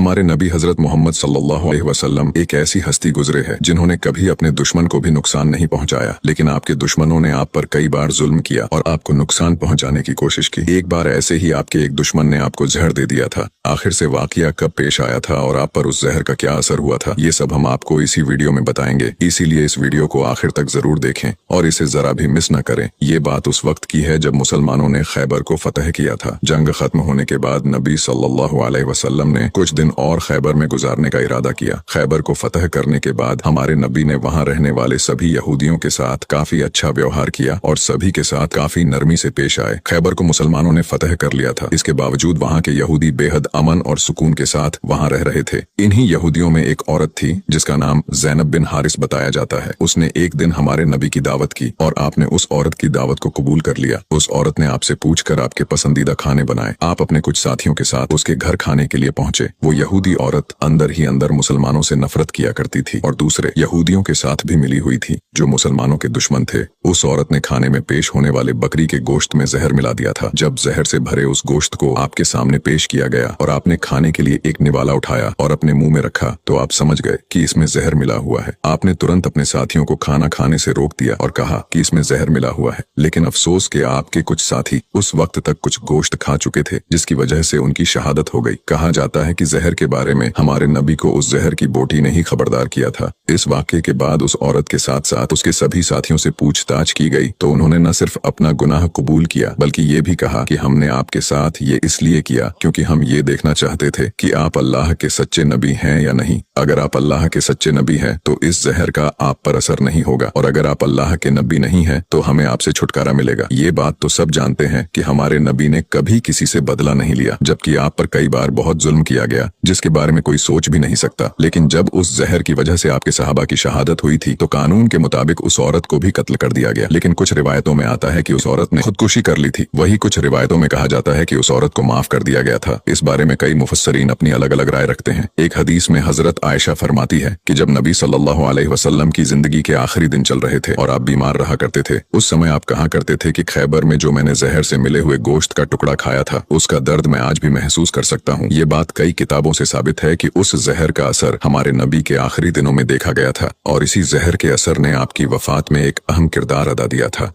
हमारे नबी हजरत मोहम्मद सल्लल्लाहु अलैहि वसल्लम एक ऐसी हस्ती गुजरे है जिन्होंने कभी अपने दुश्मन को भी नुकसान नहीं पहुंचाया, लेकिन आपके दुश्मनों ने आप पर कई बार जुल्म किया और आपको नुकसान पहुंचाने की कोशिश की। एक बार ऐसे ही आपके एक दुश्मन ने आपको जहर दे दिया था। आखिर से वाकया कब पेश आया था और आप पर उस जहर का क्या असर हुआ था, ये सब हम आपको इसी वीडियो में बताएंगे। इसीलिए इस वीडियो को आखिर तक जरूर देखें और इसे जरा भी मिस न करें। ये बात उस वक्त की है जब मुसलमानों ने खैबर को फतह किया था। जंग खत्म होने के बाद नबी सल्लल्लाहु अलैहि वसल्लम ने कुछ दिन और खैबर में गुजारने का इरादा किया। खैबर को फतह करने के बाद हमारे नबी ने वहां रहने वाले सभी यहूदियों के साथ काफी अच्छा व्यवहार किया और सभी के साथ काफी नरमी से पेश आए। खैबर को मुसलमानों ने फतह कर लिया था, इसके बावजूद वहां के यहूदी बेहद अमन और सुकून के साथ वहां रह रहे थे। इन्हीं यहूदियों में एक औरत थी जिसका नाम ज़ैनब बिन हारिस बताया जाता है। उसने एक दिन हमारे नबी की दावत की और आपने उस औरत की दावत को कबूल कर लिया। उस औरत ने आपसे पूछकर आपके पसंदीदा खाने बनाए। आप अपने कुछ साथियों के साथ उसके घर खाने के लिए पहुंचे। वो यहूदी औरत अंदर ही अंदर मुसलमानों से नफरत किया करती थी और दूसरे यहूदियों के साथ भी मिली हुई थी जो मुसलमानों के दुश्मन थे। उस औरत ने खाने में पेश होने वाले बकरी के गोश्त में जहर मिला दिया था। जब जहर से भरे उस गोश्त को आपके सामने पेश किया गया और आपने खाने के लिए एक निवाला उठाया और अपने मुंह में रखा तो आप समझ गए कि इसमें जहर मिला हुआ है। आपने तुरंत अपने साथियों को खाना खाने से रोक दिया और कहा कि इसमें जहर मिला हुआ है, लेकिन अफसोस के आपके कुछ साथी उस वक्त तक कुछ गोश्त खा चुके थे जिसकी वजह से उनकी शहादत हो गई। कहा जाता है कि जहर के बारे में हमारे नबी को उस जहर की बोटी ने ही खबरदार किया था। इस वाक़ये के बाद उस औरत के साथ साथ उसके सभी साथियों से पूछताछ की गई तो उन्होंने न सिर्फ अपना गुनाह कबूल किया बल्कि ये भी कहा कि हमने आपके साथ ये इसलिए किया क्योंकि हम ये देखना चाहते थे कि आप अल्लाह के सच्चे नबी हैं या नहीं। अगर आप अल्लाह के सच्चे नबी हैं तो इस जहर का आप पर असर नहीं होगा और अगर आप अल्लाह के नबी नहीं हैं तो हमें आपसे छुटकारा मिलेगा। ये बात तो सब जानते हैं कि हमारे नबी ने कभी किसी से बदला नहीं लिया, जबकि आप पर कई बार बहुत जुल्म किया गया जिसके बारे में कोई सोच भी नहीं सकता। लेकिन जब उस जहर की वजह से आपके सहाबा की शहादत हुई थी तो कानून के मुताबिक उस औरत को भी कत्ल कर दिया गया। लेकिन कुछ रिवायतों में आता है कि उस औरत ने खुदकुशी कर ली थी। वही कुछ रिवायतों में कहा जाता है कि उस औरत को माफ कर दिया गया था। इस बारे में कई मुफस्सरीन अपनी अलग अलग राय रखते हैं। एक हदीस में हजरत आयशा फरमाती है कि जब नबी सल्लल्लाहु अलैहि वसल्लम की जिंदगी के आखिरी दिन चल रहे थे और आप बीमार रहा करते थे, उस समय आप कहा करते थे कि खैबर में जो मैंने जहर से मिले हुए गोश्त का टुकड़ा खाया था उसका दर्द मैं आज भी महसूस कर सकता हूँ। ये बात कई किताबों से साबित है कि उस जहर का असर हमारे नबी के आखिरी दिनों में देखा गया था और इसी जहर के असर ने आपकी वफात में एक अहम किरदार अदा दिया था।